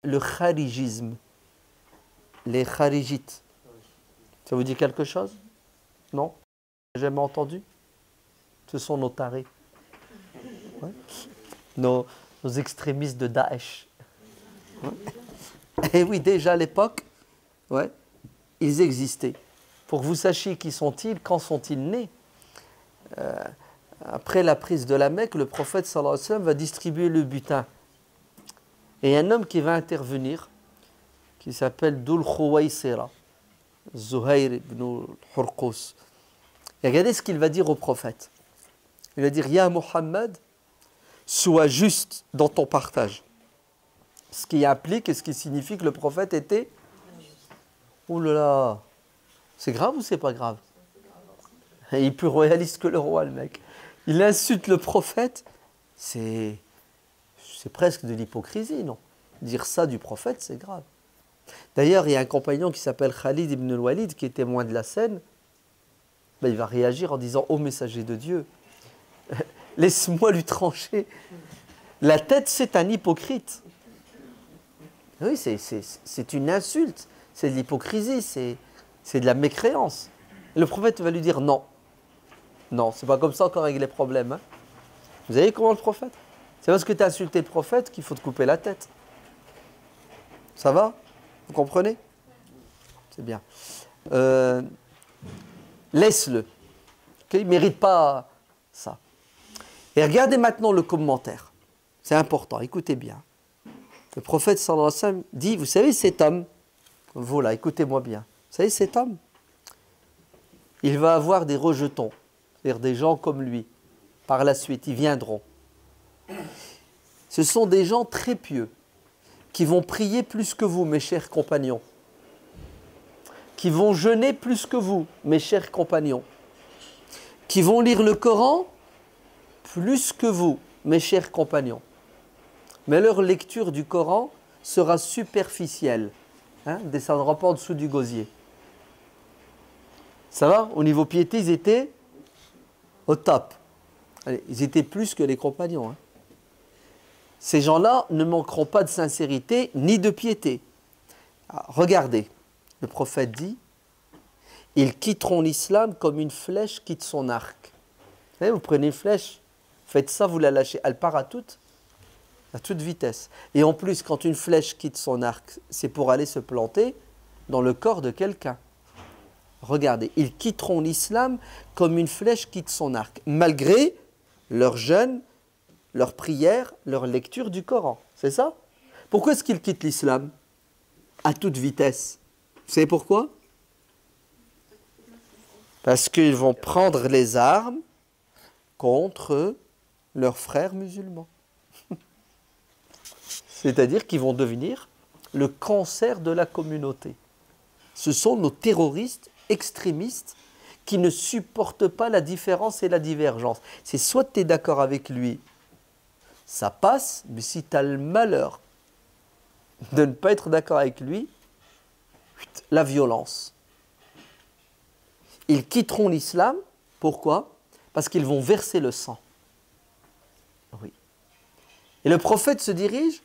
le kharijisme, les kharijites. Ça vous dit quelque chose? Non? Jamais entendu? Ce sont nos tarés. Ouais. Nos extrémistes de Daesh. Ouais. Et oui, déjà à l'époque, ouais, ils existaient. Pour que vous sachiez qui sont-ils, quand sont-ils nés? Après la prise de la Mecque, le prophète sallallahu alayhi wa sallam va distribuer le butin. Et un homme qui va intervenir, qui s'appelle Dhul Khuwaysira, Zuhayr ibn Hurqus. Et regardez ce qu'il va dire au prophète. Il va dire, Ya Muhammad, sois juste dans ton partage. Ce qui implique et ce qui signifie que le prophète était... Ouh là là, c'est grave ou c'est pas grave? Il est plus royaliste que le roi, le mec. Il insulte le prophète, c'est presque de l'hypocrisie, non? Dire ça du prophète, c'est grave. D'ailleurs, il y a un compagnon qui s'appelle Khalid ibn al-Walid, qui est témoin de la scène. Ben, il va réagir en disant, ô messager de Dieu, laisse-moi lui trancher. La tête, c'est un hypocrite. Oui, c'est une insulte, c'est de l'hypocrisie, c'est de la mécréance. Le prophète va lui dire non. Non, c'est pas comme ça qu'on règle les problèmes. Hein. Vous savez comment le prophète? C'est parce que tu as insulté le prophète qu'il faut te couper la tête. Ça va? Vous comprenez? C'est bien. Laisse-le. Okay? Il ne mérite pas ça. Et regardez maintenant le commentaire. C'est important, écoutez bien. Le prophète sallallahu alayhi wa sallam dit, vous savez cet homme, voilà, écoutez-moi bien. Vous savez cet homme, il va avoir des rejetons, c'est-à-dire des gens comme lui. Par la suite, ils viendront. Ce sont des gens très pieux, qui vont prier plus que vous, mes chers compagnons. Qui vont jeûner plus que vous, mes chers compagnons. Qui vont lire le Coran plus que vous, mes chers compagnons. Mais leur lecture du Coran sera superficielle. Hein, ne descendra pas en dessous du gosier. Ça va? Au niveau piété, ils étaient au top. Allez, ils étaient plus que les compagnons. Hein. Ces gens-là ne manqueront pas de sincérité ni de piété. Alors, regardez, le prophète dit, ils quitteront l'islam comme une flèche quitte son arc. Vous savez, vous prenez une flèche, faites ça, vous la lâchez, elle part à toute vitesse. Et en plus, quand une flèche quitte son arc, c'est pour aller se planter dans le corps de quelqu'un. Regardez, ils quitteront l'islam comme une flèche quitte son arc, malgré leur jeûne, leur prière, leur lecture du Coran. C'est ça? Pourquoi est-ce qu'ils quittent l'islam à toute vitesse? Vous savez pourquoi? Parce qu'ils vont prendre les armes contre leurs frères musulmans. C'est-à-dire qu'ils vont devenir le cancer de la communauté. Ce sont nos terroristes extrémistes qui ne supportent pas la différence et la divergence. C'est soit tu es d'accord avec lui, ça passe, mais si tu as le malheur de ne pas être d'accord avec lui, la violence. Ils quitteront l'islam, pourquoi? Parce qu'ils vont verser le sang. Oui. Et le prophète se dirige,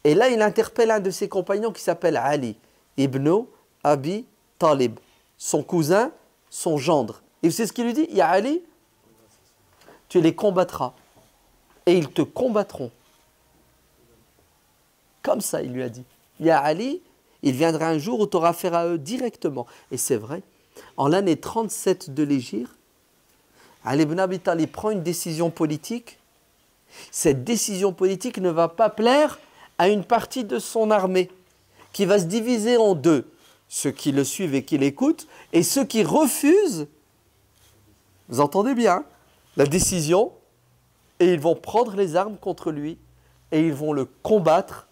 et là il interpelle un de ses compagnons qui s'appelle Ali, ibn Abi Talib, son cousin, son gendre. Et vous savez ce qu'il lui dit? Ya Ali, tu les combattras, et ils te combattront. Comme ça, il lui a dit. Ya Ali, il viendra un jour où tu auras affaire à eux directement. Et c'est vrai. En l'année 37 de l'Hégire, Ali ibn Abi Talib prend une décision politique. Cette décision politique ne va pas plaire à une partie de son armée, qui va se diviser en deux. Ceux qui le suivent et qui l'écoutent, et ceux qui refusent, vous entendez bien, la décision, et ils vont prendre les armes contre lui, et ils vont le combattre,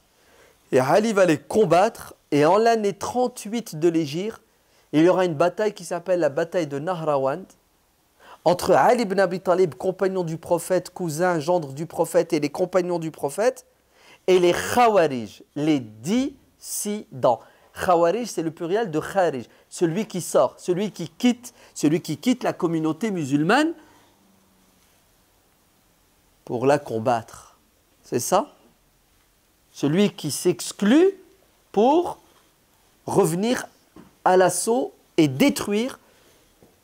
et Ali va les combattre, et en l'année 38 de l'Hégire, il y aura une bataille qui s'appelle la bataille de Nahrawand, entre Ali ibn Abi Talib, compagnon du prophète, cousin, gendre du prophète, et les compagnons du prophète, et les Khawarij, les dissidents. Khawarij, c'est le pluriel de Kharij, celui qui sort, celui qui quitte la communauté musulmane pour la combattre. C'est ça? Celui qui s'exclut pour revenir à l'assaut et détruire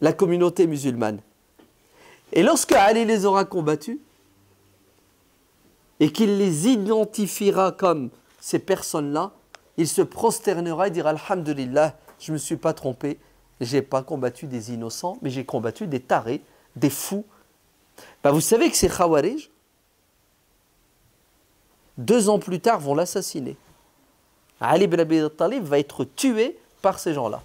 la communauté musulmane. Et lorsque Ali les aura combattus, et qu'il les identifiera comme ces personnes-là, il se prosternera et dira Alhamdulillah, je ne me suis pas trompé, je n'ai pas combattu des innocents, mais j'ai combattu des tarés, des fous. Ben, vous savez que ces Khawarij, 2 ans plus tard, vont l'assassiner. Ali ibn Abi Talib va être tué par ces gens-là.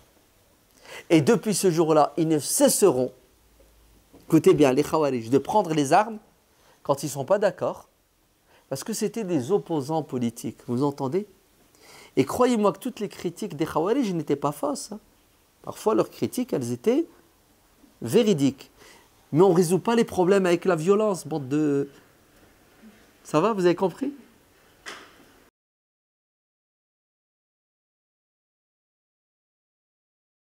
Et depuis ce jour-là, ils ne cesseront, écoutez bien, les Khawarij, de prendre les armes quand ils ne sont pas d'accord, parce que c'était des opposants politiques, vous entendez? Et croyez-moi que toutes les critiques des Khawarij n'étaient pas fausses. Hein. Parfois, leurs critiques, elles étaient véridiques. Mais on ne résout pas les problèmes avec la violence, bande de... Ça va, vous avez compris?